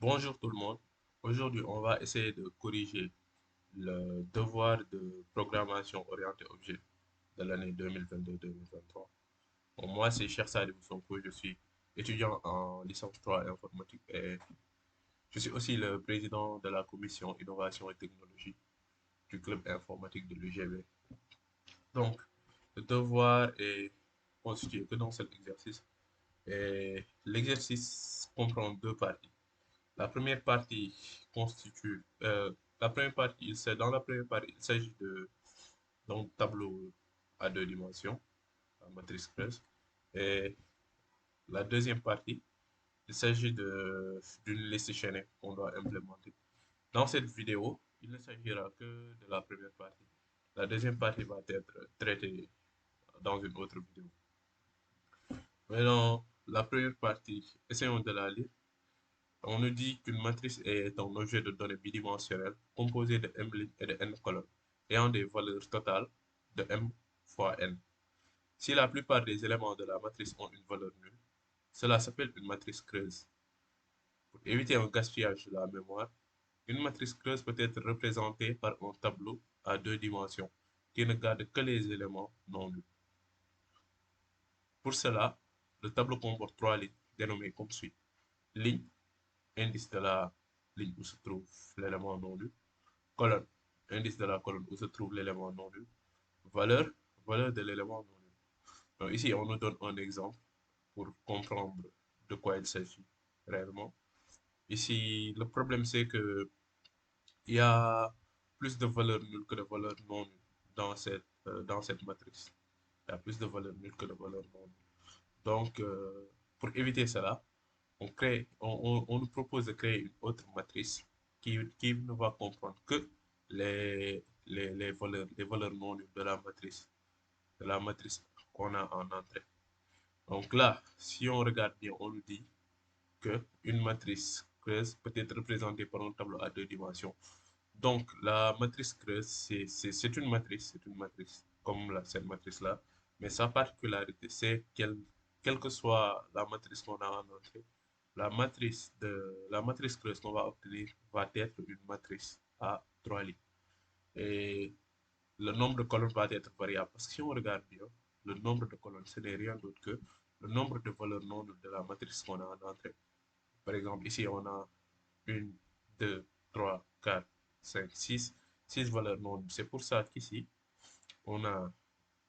Bonjour tout le monde. Aujourd'hui, on va essayer de corriger le devoir de programmation orientée objet de l'année 2022-2023. Bon, moi, c'est Cheikh Salibou Sonko. Je suis étudiant en licence 3 informatique et je suis aussi le président de la commission innovation et technologie du club informatique de l'UGB. Donc, le devoir est constitué que dans cet exercice et l'exercice comprend deux parties. La première partie constitue, la première partie, dans la première partie, il s'agit de d'un tableau à deux dimensions, la matrice creuse. Et la deuxième partie, il s'agit d'une liste chaînée qu'on doit implémenter. Dans cette vidéo, il ne s'agira que de la première partie. La deuxième partie va être traitée dans une autre vidéo. Maintenant, la première partie, essayons de la lire. On nous dit qu'une matrice est un objet de données bidimensionnel composé de m lignes et de n colonnes, ayant des valeurs totales de m fois n. Si la plupart des éléments de la matrice ont une valeur nulle, cela s'appelle une matrice creuse. Pour éviter un gaspillage de la mémoire, une matrice creuse peut être représentée par un tableau à deux dimensions qui ne garde que les éléments non nuls. Pour cela, le tableau comporte trois lignes dénommées comme suit. Ligne, indice de la ligne où se trouve l'élément non nul. Colonne, indice de la colonne où se trouve l'élément non nul. Valeur, valeur de l'élément non nul. Donc ici, on nous donne un exemple pour comprendre de quoi il s'agit réellement. Ici, le problème, c'est que il y a plus de valeurs nulles que de valeurs non nulles dans cette matrice. Il y a plus de valeurs nulles que de valeurs non nulles. Donc, pour éviter cela, on nous propose de créer une autre matrice qui ne va comprendre que les valeurs non nulles de la matrice qu'on a en entrée. Donc là, si on regarde bien, on nous dit que une matrice creuse peut être représentée par un tableau à deux dimensions. Donc la matrice creuse, c'est une matrice comme cette matrice-là, mais sa particularité, c'est quelle que soit la matrice qu'on a en entrée, la matrice creuse qu'on va obtenir va être une matrice à trois lignes. Et le nombre de colonnes va être variable. Parce que si on regarde bien, le nombre de colonnes, ce n'est rien d'autre que le nombre de valeurs non nulles de la matrice qu'on a en entrée. Par exemple, ici, on a une, 2, 3, 4, 5, 6. 6 valeurs non nulles. C'est pour ça qu'ici, on a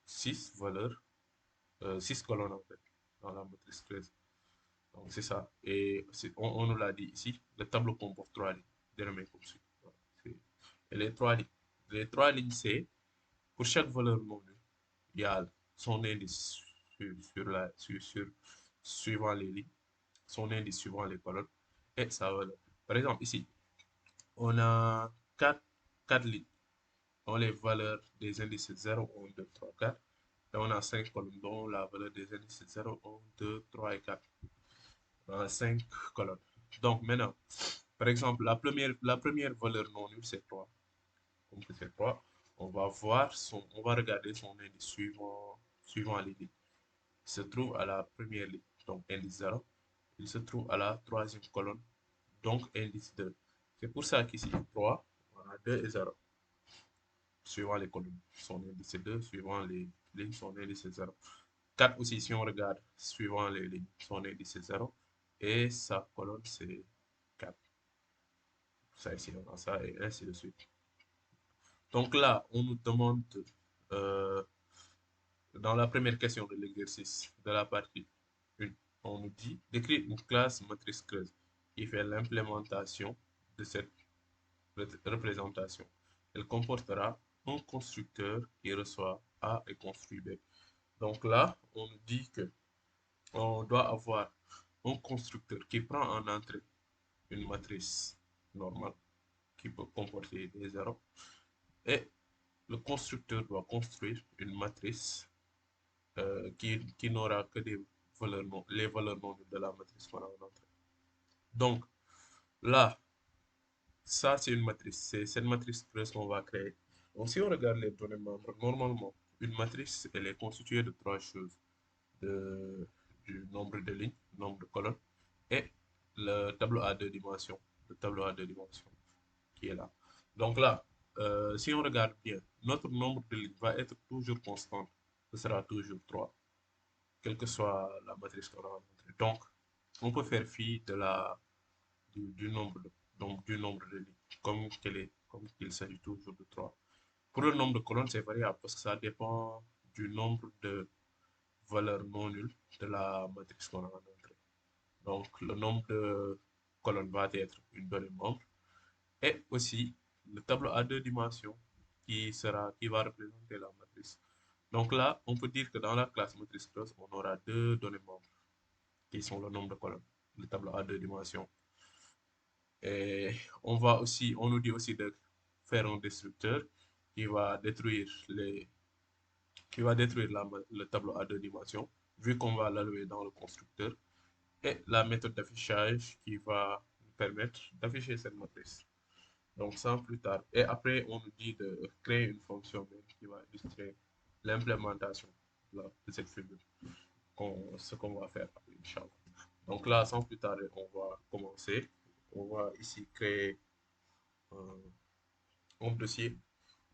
6 valeurs, 6 colonnes en fait, dans la matrice 13. Donc, c'est ça. Et on nous l'a dit ici, le tableau comporte 3 lignes, dénommées comme suit. Voilà. Et les 3 lignes, c'est pour chaque valeur non nulle, il y a son indice suivant les lignes, son indice suivant les colonnes et sa valeur. Par exemple, ici, on a 4 4 lignes dont les valeurs des indices 0, 1, 2, 3, 4. Et on a 5 colonnes dont la valeur des indices 0, 1, 2, 3 et 4. On a 5 colonnes. Donc maintenant, par exemple, la première valeur non nulle, c'est 3. Comme c'est 3, on va regarder son indice suivant les lignes. Il se trouve à la première ligne, donc indice 0. Il se trouve à la troisième colonne, donc indice 2. C'est pour ça qu'ici, 3, on a 2 et 0, suivant les colonnes. Son indice est 2, suivant les lignes, son indice est 0. 4 aussi, si on regarde, suivant les lignes, son indice est 0. Et sa colonne, c'est 4. Ça ici, on a ça, et ainsi de suite. Donc là, on nous demande euh, dans la première question de l'exercice de la partie 1, on nous dit d'écrire une classe matrice creuse qui fait l'implémentation de cette représentation. Elle comportera un constructeur qui reçoit A et construit B. Donc là, on nous dit que on doit avoir un constructeur qui prend en entrée une matrice normale qui peut comporter des zéros et le constructeur doit construire une matrice qui n'aura que des valeurs non, les valeurs non nulles de la matrice qu'on a en entrée. Donc là, ça c'est une matrice, c'est cette matrice creuse qu'on va créer. Donc si on regarde les données membres, normalement, une matrice, elle est constituée de trois choses. Du nombre de lignes, nombre de colonnes, et tableau à deux dimensions. Le tableau à deux dimensions qui est là. Donc là, si on regarde bien, notre nombre de lignes va être toujours constant. Ce sera toujours 3, quelle que soit la matrice qu'on a rencontrée. Donc, on peut faire fi du nombre du nombre de lignes, comme il s'agit toujours de 3. Pour le nombre de colonnes, c'est variable parce que ça dépend du nombre de valeurs non nulles de la matrice qu'on a rencontrée. Donc, le nombre de colonnes va être une donnée membre et aussi le tableau à deux dimensions qui va représenter la matrice. Donc là, on peut dire que dans la classe matrice creuse, on aura deux données membres qui sont le nombre de colonnes, le tableau à deux dimensions. Et on nous dit aussi de faire un destructeur qui va détruire le tableau à deux dimensions, vu qu'on va l'allouer dans le constructeur, et la méthode d'affichage qui va nous permettre d'afficher cette matrice. Donc, sans plus tard. Et après, on nous dit de créer une fonction qui va illustrer l'implémentation de cette figure, ce qu'on va faire après, Inch'Allah. Donc là, sans plus tarder, on va commencer. On va ici créer un dossier.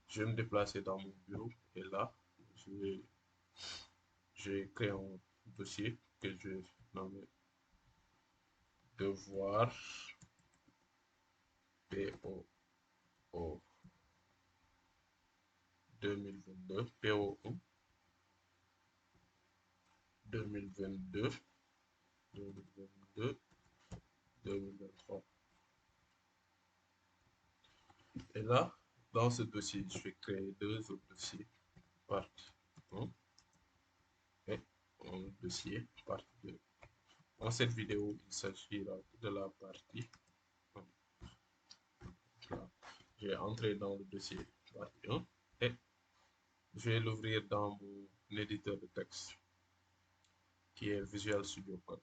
Je vais me déplacer dans mon bureau et là, je vais créer un dossier que je vais nommer devoir POO 2022, PO1 2022, 2022, 2023. Et là, dans ce dossier, je vais créer deux autres dossiers, partie 1 et un dossier partie 2. Dans cette vidéo, il s'agira de la partie 1. Là, je vais entrer dans le dossier partie 1 et je vais l'ouvrir dans mon éditeur de texte qui est Visual Studio Code.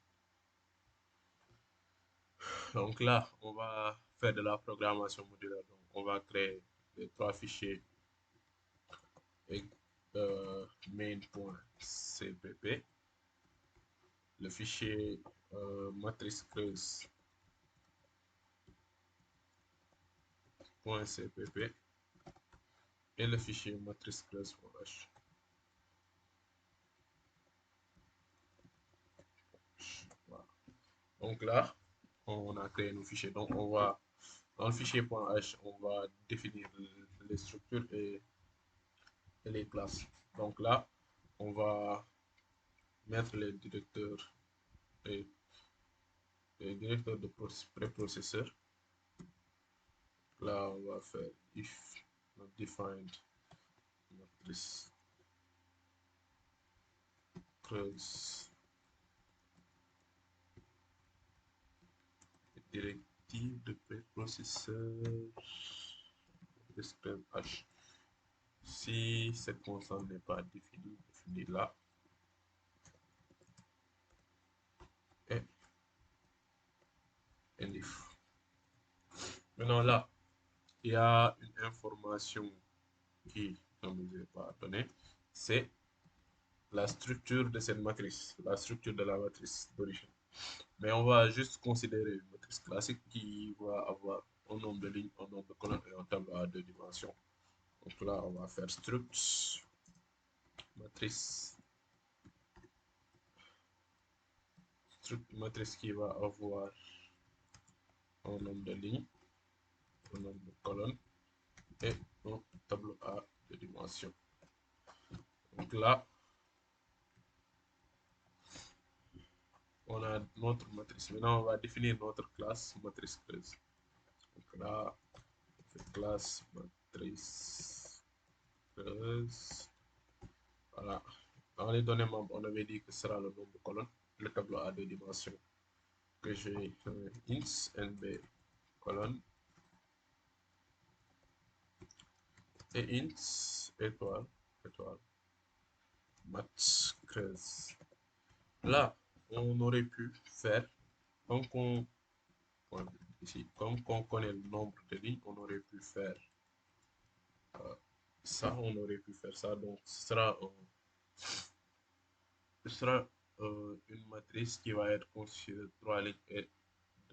Donc là, on va faire de la programmation modulaire. Donc, on va créer les trois fichiers main.cpp, le fichier matrice creuse.cpp et le fichier matrice creuse.h. Voilà. Donc là, on a créé nos fichiers. Donc on va, dans le fichier .h, on va définir les structures et les classes. Donc là, on va mettre les directeurs de préprocesseur. Là, on va faire if not defined matrice creuse directive de préprocesseur h. Si cette constante n'est pas définie, définie là. Et if. Maintenant là, il y a une information qui ne nous est pas donnée, c'est la structure de cette matrice, la structure de la matrice d'origine. Mais on va juste considérer une matrice classique qui va avoir un nombre de lignes, un nombre de colonnes et un tableau à deux dimensions. Donc là, on va faire struct matrice. Struct matrice qui va avoir un nombre de lignes, un nombre de colonnes et un tableau à deux dimensions. Donc là, on a notre matrice. Maintenant, on va définir notre classe matrice creuse. Donc là, on fait classe matrice creuse. Voilà. Dans les données membres, on avait dit que ce sera le nombre de colonnes, le tableau à deux dimensions que j'ai int nb colonne et int étoile mat creuse. Là, on aurait pu faire, comme qu'on ici, comme qu'on connaît le nombre de lignes, on aurait pu faire ça, on aurait pu faire ça. Donc, ce sera une matrice qui va être constituée de trois lignes et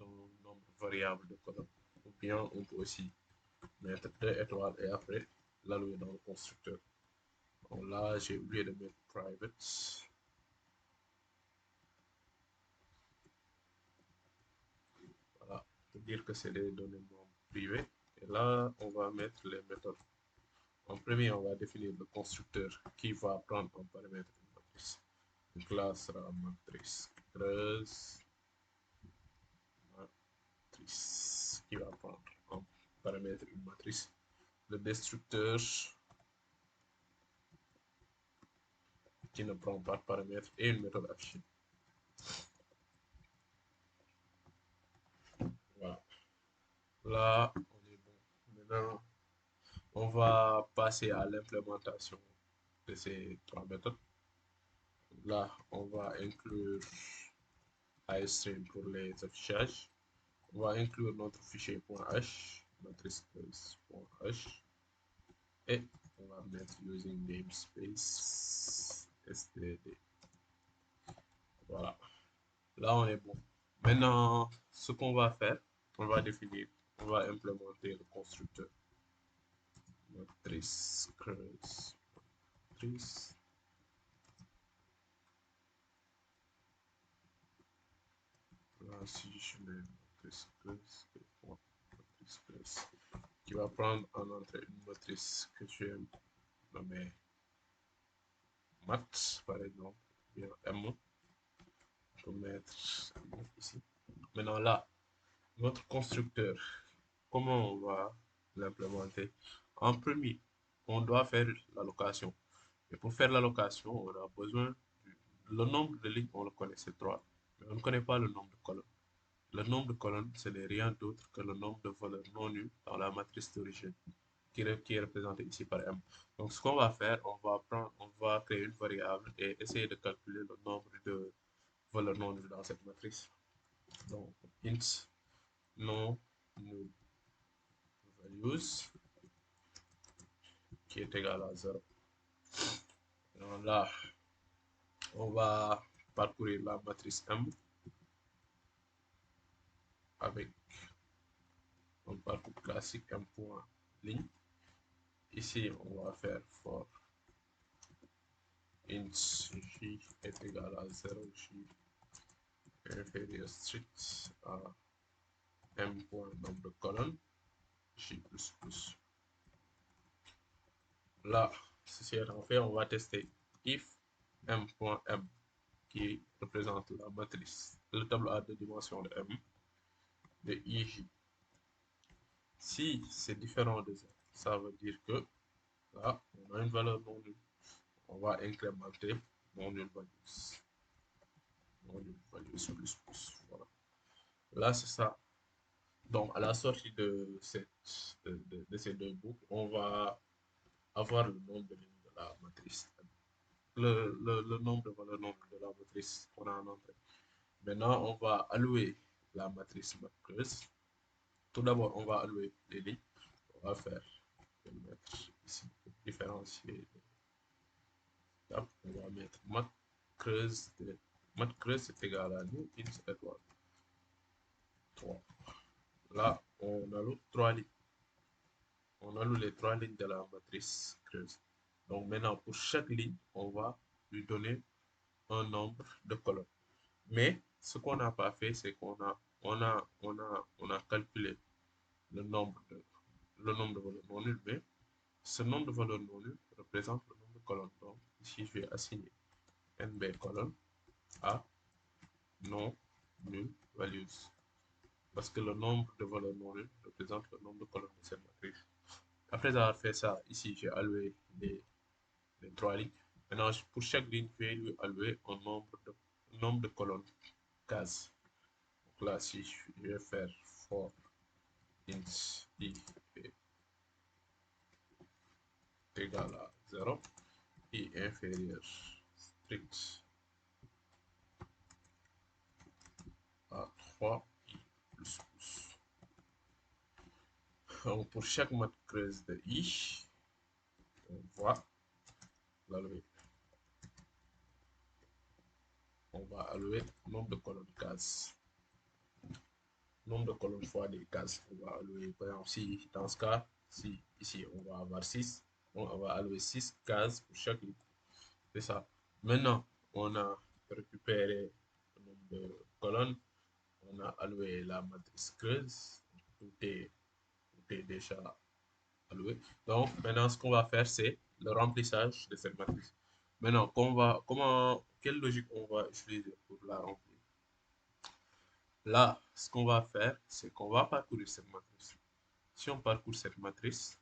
un nombre variable de colonnes. Ou bien on peut aussi mettre 2 étoiles et après l'allouer dans le constructeur. Donc là, j'ai oublié de mettre private. Voilà, pour dire que c'est des données non privées. Et là, on va mettre les méthodes. En premier, on va définir le constructeur qui va prendre en paramètre une matrice. Donc là sera matrice creuse, matrice qui va prendre en paramètre une matrice. Le destructeur qui ne prend pas de paramètre et une méthode affichée. Voilà. Là, on est bon. Maintenant, on va passer à l'implémentation de ces 3 méthodes. Là, on va inclure iStream pour les affichages. On va inclure notre fichier .h, matrice.h, et on va mettre using namespace std. Voilà. Là, on est bon. Maintenant, ce qu'on va faire, on va définir, on va implémenter le constructeur. Matrice creuse. Matrice. Là, si je mets matrice creuse, matrice creuse, qui va prendre en entrée une matrice que je vais nommer mat, par exemple, bien M. On peut mettre ici. Maintenant, là, notre constructeur, comment on va l'implémenter? En premier, on doit faire l'allocation. Et pour faire l'allocation, on a besoin le nombre de lignes, on le connaît, c'est 3. Mais on ne connaît pas le nombre de colonnes. Le nombre de colonnes, ce n'est rien d'autre que le nombre de valeurs non nulles dans la matrice d'origine, qui est représentée ici par M. Donc, ce qu'on va faire, on va créer une variable et essayer de calculer le nombre de valeurs non nulles dans cette matrice. Donc, int non null values qui est égal à 0. Donc là, on va parcourir la matrice M avec un parcours classique M.ligne. Ici, on va faire for int j est égal à 0, j inférieur strict à m.nombre de colonnes, j++. Là, ceci étant fait, on va tester if m.m qui représente la matrice, le tableau à 2 dimensions de M, de IJ. Si c'est différent de 0, ça veut dire que là, on a une valeur non nulle. On va incrémenter non null values. Non null values plus. Voilà. Là, c'est ça. Donc, à la sortie de ces deux boucles, on va avoir le nombre de lignes de la matrice. Le nombre de valeurs non nulles de la matrice qu'on a en entrée. Maintenant, on va allouer la matrice creuse. Tout d'abord, on va allouer les lignes. On va faire mettre ici pour différencier. Là, on va mettre mat creuse est égal à nous, int étoile 3. Là, on alloue 3 lignes. On alloue les 3 lignes de la matrice creuse. Donc maintenant, pour chaque ligne, on va lui donner un nombre de colonnes. Mais ce qu'on n'a pas fait, c'est qu'on a calculé le nombre de valeurs non nulles, mais ce nombre de valeurs non nulles représente le nombre de colonnes. Donc ici, je vais assigner nb colonne à non null values. Parce que le nombre de valeurs non nulles représente le nombre de colonnes de cette matrice. Après avoir fait ça, ici, j'ai alloué les 3 lignes. Maintenant, pour chaque ligne, je vais lui allouer un nombre de colonnes cases. Donc là, si je vais faire for int i est égal à 0, i inférieur strict à 3, i plus. Donc pour chaque matrice creuse de i, on va l'allouer. On va allouer le nombre de colonnes cases. nombre de colonnes fois des cases. On va allouer, par exemple, si dans ce cas, si ici on va avoir 6, on va allouer 6 cases pour chaque ligne. C'est ça. Maintenant, on a récupéré le nombre de colonnes, on a alloué la matrice creuse, tout est déjà alloué. Donc, maintenant, ce qu'on va faire, c'est le remplissage de cette matrice. Maintenant, quelle logique on va utiliser pour la remplir? Là, ce qu'on va faire, c'est qu'on va parcourir cette matrice. Si on parcourt cette matrice,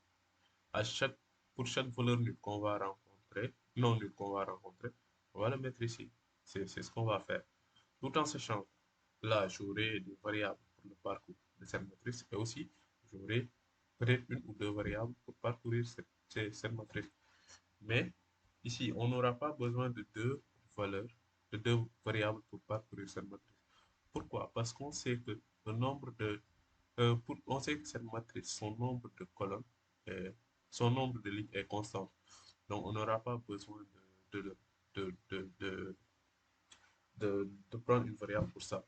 pour chaque valeur nulle qu'on va rencontrer, non nulle qu'on va rencontrer, on va le mettre ici. C'est ce qu'on va faire. Tout en sachant, là, j'aurai des variables pour le parcours de cette matrice et aussi, j'aurai peut-être une ou deux variables pour parcourir cette matrice. Mais ici, on n'aura pas besoin de deux valeurs, de deux variables pour parcourir cette matrice. Pourquoi? Parce qu'on sait que le nombre de, on sait que cette matrice, son nombre de colonnes, est- son nombre de lignes est constant. Donc, on n'aura pas besoin de, de, de, de prendre une variable pour ça.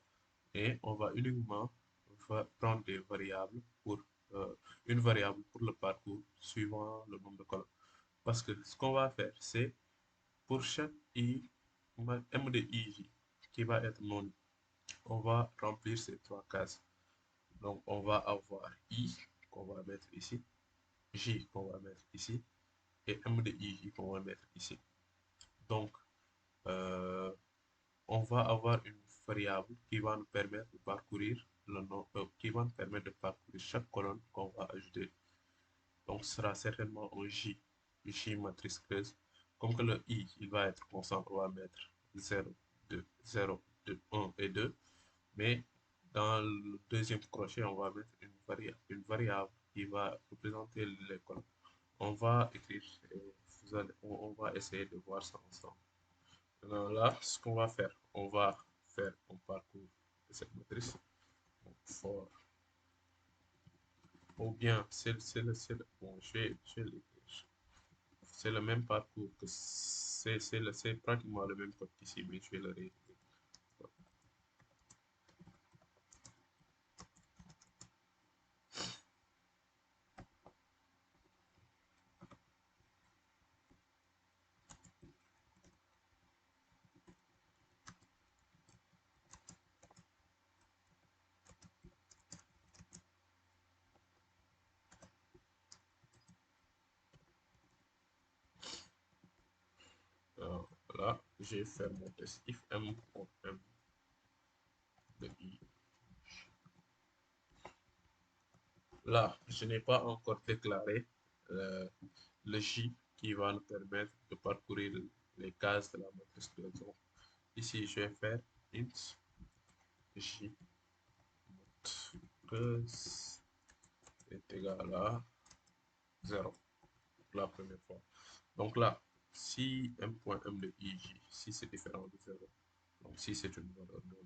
Et on va uniquement prendre des variables pour une variable pour le parcours suivant le nombre de colonnes. Parce que ce qu'on va faire, c'est pour chaque i, m de ij qui va être non, on va remplir ces trois cases. Donc, on va avoir i qu'on va mettre ici, j qu'on va mettre ici, et m de ij qu'on va mettre ici. Donc, euh, on va avoir une variable qui va nous permettre de parcourir le nom, qui va nous permettre de parcourir chaque colonne qu'on va ajouter. Donc, ce sera certainement un J matrice creuse. Comme que le I, il va être constant, on va mettre 0, 2, 0, 2, 1 et 2. Mais dans le deuxième crochet, on va mettre une variable qui va représenter les colonnes. On va écrire, on va essayer de voir ça ensemble. Maintenant, là, ce qu'on va faire, on va faire un parcours de cette matrice. Donc, for, ou bien, bon, je vais l'écrire. C'est le même parcours que c'est pratiquement le même code qu'ici, mais je vais le réécrire. Alors, là, je vais faire mon test if m pour m de i. Là, je n'ai pas encore déclaré euh, le j qui va nous permettre de parcourir les cases de la matrice de donc, ici, je vais faire int j matrice est égal à 0 pour la première fois. Donc là, si m.m de ij, si c'est différent de 0, donc si c'est une valeur non,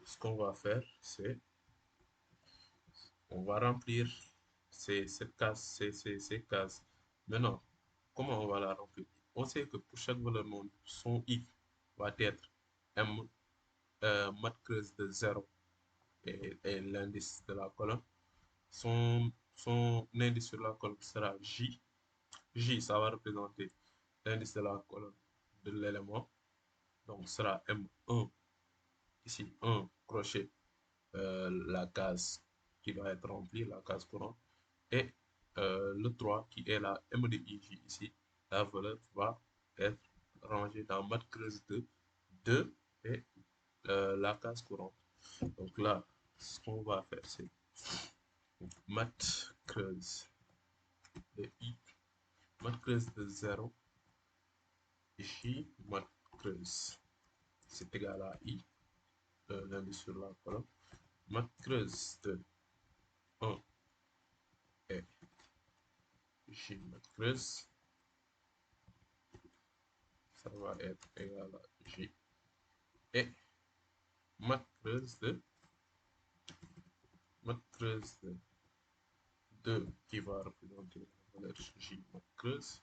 ce qu'on va faire, c'est on va remplir cette case, ces cases. Maintenant, comment on va la remplir? On sait que pour chaque valeur non, son i va être m mat creuse de 0 et l'indice de la colonne. Son indice sur la colonne sera j. J, ça va représenter l'indice de la colonne de l'élément. Donc, ce sera M1, ici, 1 crochet, la case qui va être remplie, la case courante. Et le 3 qui est la M de IJ ici, la valeur va être rangée dans mat creuse de 2 et la case courante. Donc là, ce qu'on va faire, c'est mat creuse de I, mat creuse de 0, J mat creuse. C'est égal à I, l'indice sur la colonne. Mat creuse de 1 et J mat creuse, ça va être égal à J. Et mat creuse de 2 qui va représenter la valeur J mat creuse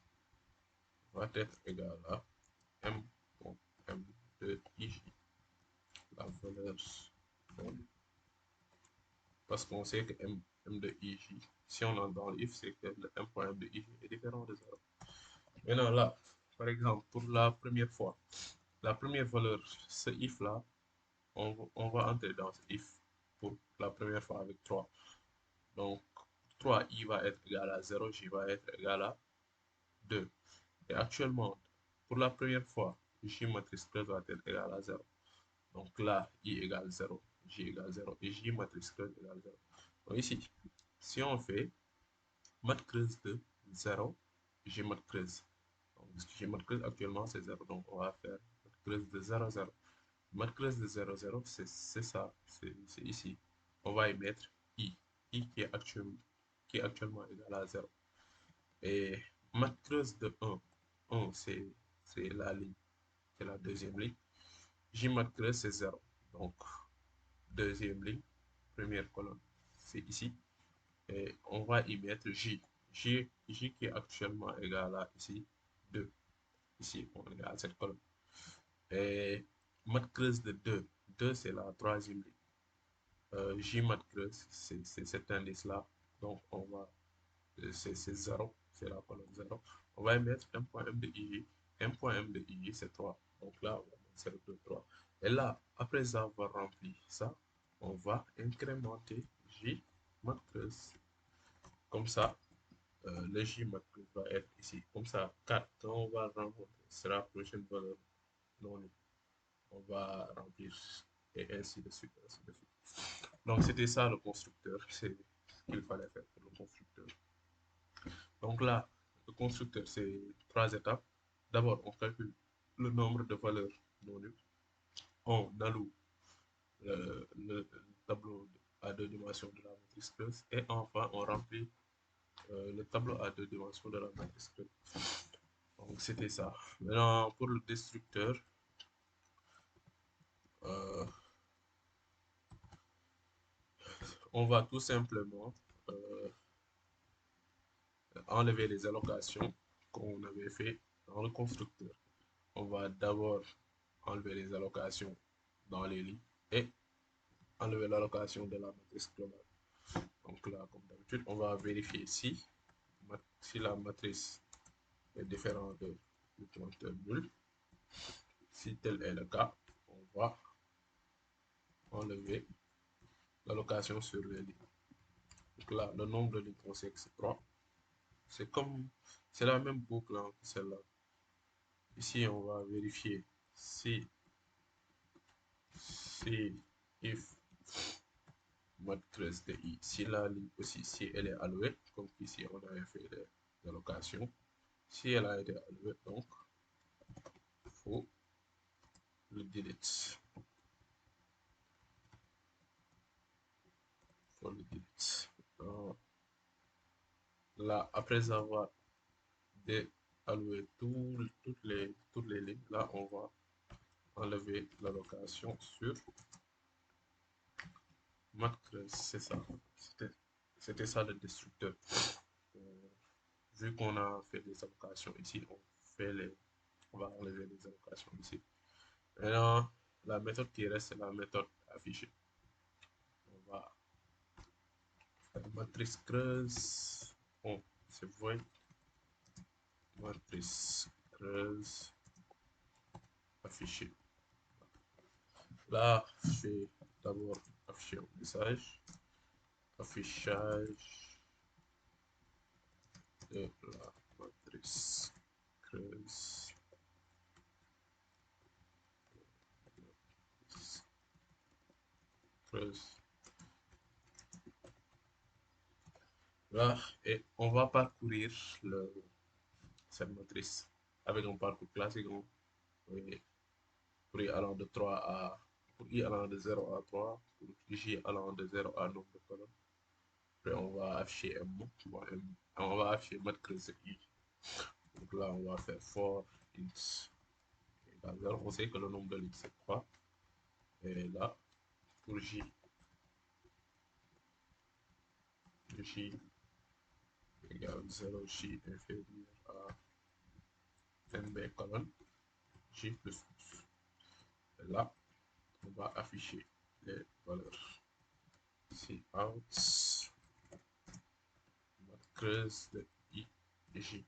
va être égal à M de IJ. La valeur Parce qu'on sait que M de IJ, si on entre dans l'if, c'est que le M.M de IJ est différent de 0. Maintenant là, par exemple, pour la première fois, la première valeur, ce if-là, on va entrer dans ce if pour la première fois avec 3. Donc, 3i va être égal à 0, j va être égal à 2. Et actuellement, pour la première fois, j matrice creuse va être égal à 0. Donc là, i égale 0, j égale 0 et j matrice creuse égale 0. Donc ici, si on fait mat creuse de 0, j mat creuse. Donc, j mat creuse actuellement c'est 0, donc on va faire mat creuse de 0, 0. Mat creuse de 0, 0, c'est ça, c'est ici. On va y mettre i qui est actuellement égal à 0. Et mat creuse de 1, 1 c'est la ligne, c'est la deuxième ligne. J mat creuse c'est 0. Donc, deuxième ligne, première colonne, c'est ici. Et on va y mettre J. J qui est actuellement égal à ici 2. Ici, on est à cette colonne. Et mat creuse de 2. 2, c'est la troisième ligne. J mat creuse, c'est cet indice-là. Donc, on va, c'est 0, c'est la colonne 0. On va y mettre un point M de I. Un point M de I, c'est 3. Donc là, on va mettre 0, 2, 3. Et là, après avoir rempli ça, on va incrémenter J mat creuse. Comme ça, le J mat creuse va être ici. Comme ça, 4, quand on va rencontrer, sera la prochaine valeur non nulle. On va remplir et ainsi de suite, ainsi de suite. Donc, c'était ça le constructeur. C'est ce qu'il fallait faire pour le constructeur. Donc là, le constructeur, c'est 3 étapes. D'abord, on calcule le nombre de valeurs non nulles. On alloue le tableau à 2 dimensions de la matrice creuse. Et enfin, on remplit le tableau à 2 dimensions de la matrice creuse. Donc, c'était ça. Maintenant, pour le destructeur, euh, on va tout simplement enlever les allocations qu'on avait fait dans le constructeur. On va d'abord enlever les allocations dans les lignes et enlever l'allocation de la matrice globale. Donc là, comme d'habitude, on va vérifier si la matrice est différente du pointeur nul. Si tel est le cas, on va enlever l'allocation sur les lignes. Donc là, le nombre de lignes qu'on sait que c'est 3. C'est la même boucle hein, que celle-là. Ici, on va vérifier si if mat creuse de i, si la ligne aussi, si elle est allouée, comme ici on avait fait les allocations, si elle a été allouée, donc il faut le delete. Faut le delete. Là, après avoir déalloué toutes les lignes, là on va enlever l'allocation sur mat creuse, c'est ça. C'était ça le destructeur. Vu qu'on a fait des allocations ici, on va enlever les allocations ici. Maintenant, la méthode qui reste, c'est la méthode affichée. On va faire matrice creuse. Bon, c'est void. Matrice creuse affichée. Là, je vais d'abord afficher un message. Affichage de la matrice creuse. Creuse. Là, et on va parcourir cette matrice avec un parcours classique. Oui, pour i allant de 3 à pour i allant de 0 à 3, pour j allant de 0 à nombre de colonnes. Après, on va afficher M, on va afficher mat creuse i. Donc là, on va faire for int égale 0. On sait que le nombre de lignes c'est 3. Et là, pour j égale 0, j inférieur à nb colonne, j plus. Et là, on va afficher les valeur. Ici, out, creuse de I, J.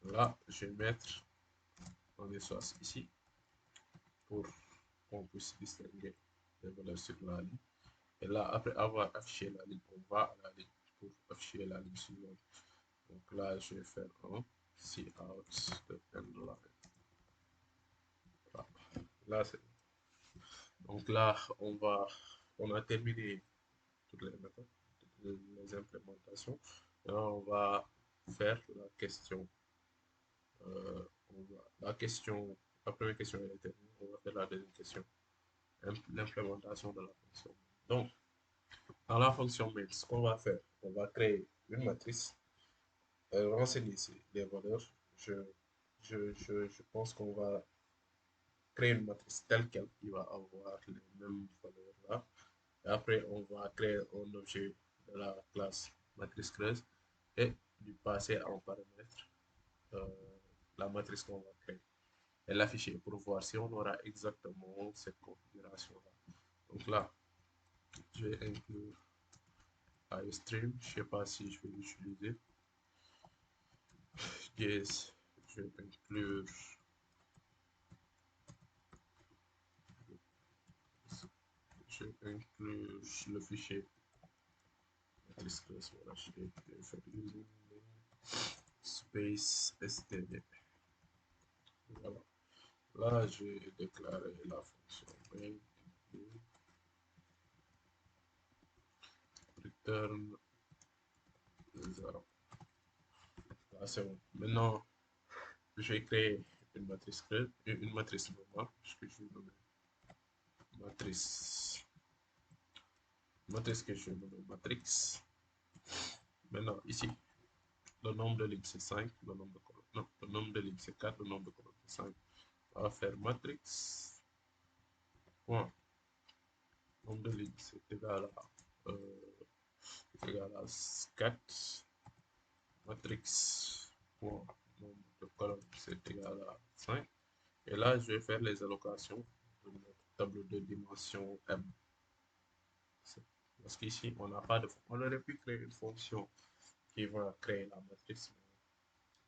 Là, je vais mettre un espace ici pour qu'on puisse distinguer les valeurs sur la ligne. Et là, après avoir affiché la ligne, on va à la ligne pour afficher la ligne suivante. Donc là, je vais faire un see out de end line. Voilà. Là, c'est donc là, on a terminé toutes les méthodes, toutes les implémentations. Maintenant, on va faire la question. La première question est terminée. On va faire la deuxième question, l'implémentation de la fonction. Donc, dans la fonction main, ce qu'on va faire, on va créer une matrice, renseigner ici les valeurs. Je pense qu'on va créer une matrice telle qu'elle qui va avoir les mêmes valeurs là. Et après, on va créer un objet de la classe matrice creuse et lui passer en paramètre euh, la matrice qu'on va créer et l'afficher pour voir si on aura exactement cette configuration-là. Donc là, je vais inclure IOStream. Je ne sais pas si je vais l'utiliser. Yes, je vais inclure le fichier matrice creuse. Voilà, je vais faire using space std. Voilà. Là, j'ai déclaré la fonction main return 0. Là, c'est bon. Maintenant, je vais créer une matrice creuse, une matrice normale, puisque je vais nommer matrice, matrice que je vais nommer matrix. Maintenant, ici, le nombre de lignes c'est 5, le nombre de colonnes, non, le nombre de lignes c'est 4, le nombre de colonnes c'est 5. On va faire matrix, point, nombre de lignes c'est égal à 4, matrix, point, nombre de colonnes c'est égal à 5. Et là, je vais faire les allocations de notre tableau de dimension M. Parce qu'ici, on n'a pas de fonction. On aurait pu créer une fonction qui va créer la matrice. Mais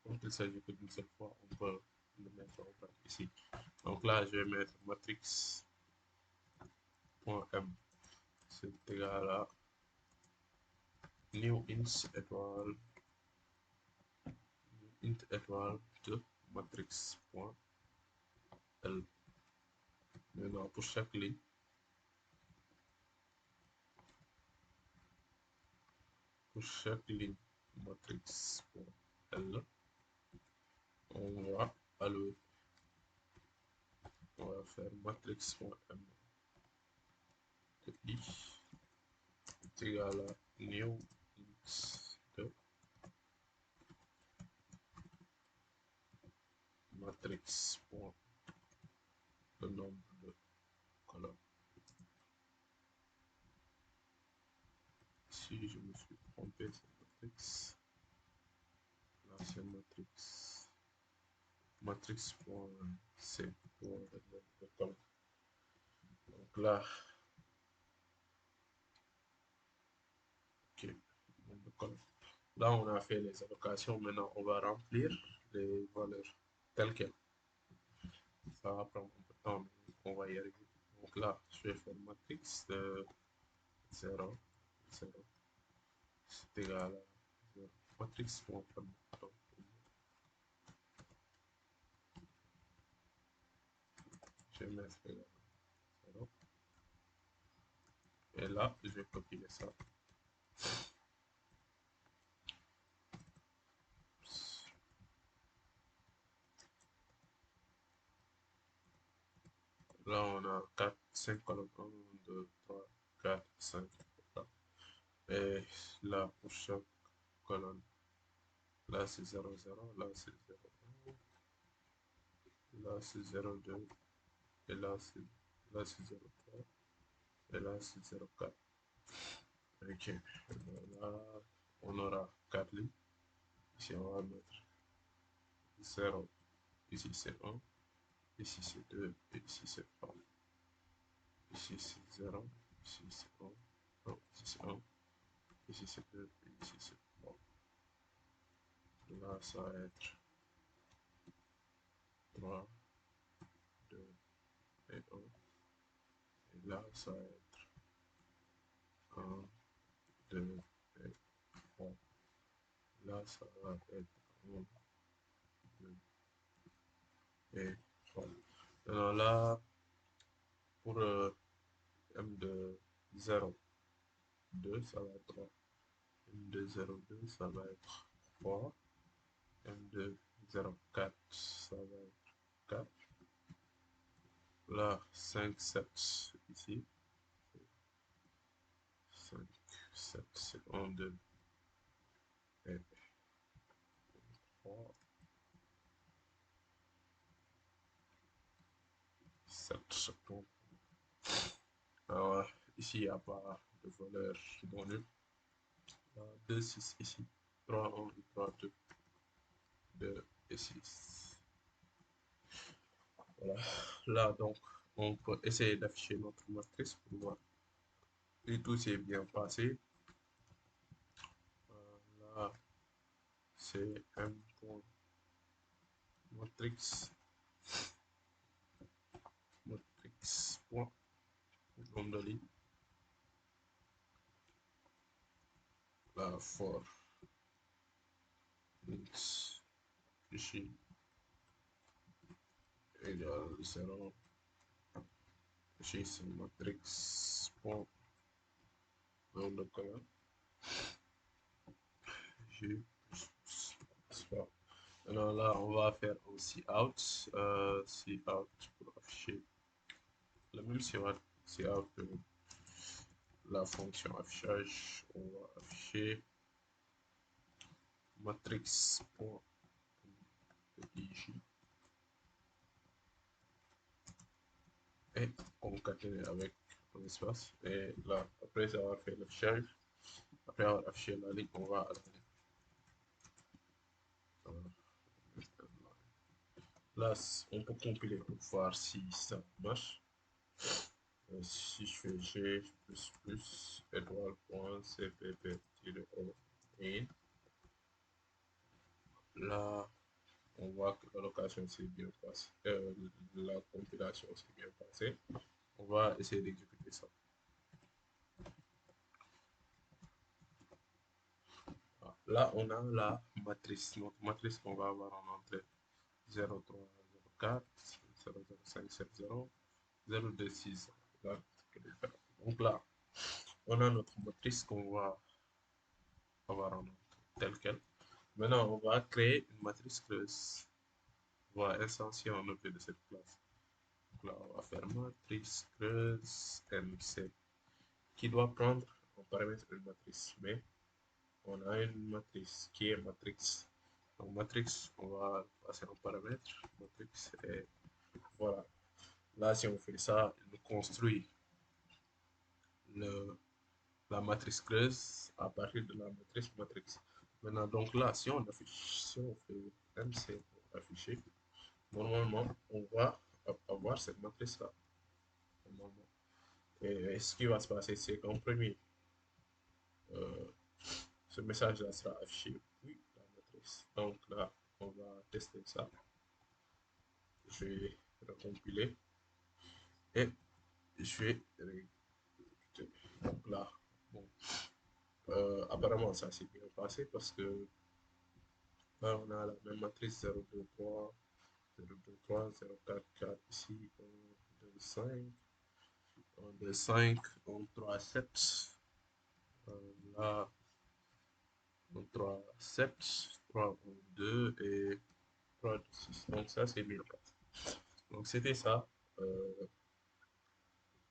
comme il s'agit que d'une seule fois, on peut le mettre en place ici. Donc là, je vais mettre matrix.m. C'est égal à new int étoile de matrix.l. Maintenant, pour chaque ligne, matrix.l, on va allouer, on va faire matrix.m de i est égal à new int de matrix. Le nombre de colonnes. Si je me suis trompé, c'est matrix. Là, c'est matrix.c pour le nombre de colonnes. Donc là, ok, nombre de colonnes. Là, on a fait les allocations. Maintenant, on va remplir les valeurs telles quelles. Ça va prendre un peu de temps, mais on va y arriver. Donc là, je vais faire matrix de 0, 0. C'est égal à 0. Matrix.format. Je vais mettre égal à 0. Et là, je vais copier ça. Là, on a 4, 5 colonnes. 1, 2, 3, 4, 5. Et là, pour chaque colonne, là c'est 0, 0, là c'est 0, 1, là c'est 0, 2, et là c'est 0, 3, et là c'est 0, 4. Ok, là on aura 4 lignes. Ici on va mettre 0, ici c'est 1, ici c'est 2, et ici c'est 3. Ici c'est 0, ici c'est 1, non, ici c'est 1, ici c'est 2, et ici c'est 3. Là, ça va être 3, 2 et 1. Et là, ça va être 1, 2 et 3. Là, ça va être 1, 2 et 3. Alors là, pour M de 0, 2, ça va être 3. M de 0, 2, ça va être 3. M de 0, 4, ça va être 4. Là, 5, 7 ici. 5, 7, c'est 1, 2 et 3. 7. Alors, ici, il n'y a pas de valeur non nulle. 2, 6 ici. 3, 1 et 3, 2. 2 et 6. Voilà. Là, donc, on peut essayer d'afficher notre matrice pour voir si tout s'est bien passé. Là, c'est un point matrix. Matrix point gondolie. Là, for x ici égale 0. Ici, c'est matrix point nom de colonne. G plus. Alors là, on va faire un cout. Cout pour afficher le même cout que la fonction affichage. On va afficher matrix.ij et concaténer avec un espace. Et là, après avoir fait l'affichage, après avoir affiché la ligne, on va à la ligne. Là, on peut compiler pour voir si ça marche. Si je fais g étoile.cpp-o et là, on voit que la location s'est bien passée, la compilation s'est bien passée. On va essayer d'exécuter ça. Là, on a la matrice, notre matrice qu'on va avoir en entrée 0, 3, 0, 4, 0, 0, 5, 7, 0, 0, 2, 6. Donc là, on a notre matrice qu'on va avoir en entrée telle qu'elle. Maintenant, on va créer une matrice creuse. On va instancier un objet de cette classe. Donc là, on va faire matrice creuse MC qui doit prendre en paramètre une matrice. Mais on a une matrice qui est matrix. Donc matrix, on va passer en paramètre matrix et voilà. Là, si on fait ça, il nous construit le, la matrice creuse à partir de la matrice matrix. Maintenant, donc là, si on affiche, si on fait MC pour afficher, normalement, on va avoir cette matrice-là. Et ce qui va se passer, c'est qu'en premier, euh, ce message-là sera affiché, puis la matrice. Donc là, on va tester ça. Je vais recompiler et je vais réexécuter. Donc là, bon, apparemment, ça s'est bien passé parce que là, on a la même matrice 0, 2, 3, 0, 2, 3, 0, 4, 4 ici, 1, 2, 5, 1, 2, 5, 1, 3, 7. Là, 1, 3, 7, 3, 1, 2 et 3, 2, 6. Donc ça, c'est bien passé. Donc c'était ça. Euh,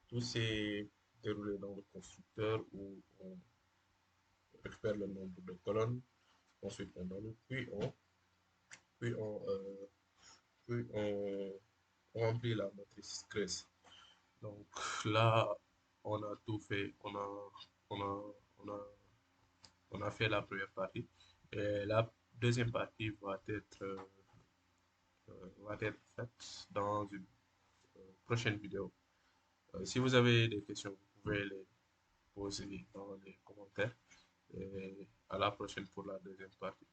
tout s'est déroulé dans le constructeur où on récupère le nombre de colonnes, ensuite on donne, puis on, euh, puis on remplit la matrice creuse. Donc là, on a tout fait, on a, on a, on a fait la première partie. Et la deuxième partie va être faite dans une prochaine vidéo. Si vous avez des questions, vous pouvez les poser dans les commentaires. Et à la prochaine pour la deuxième partie.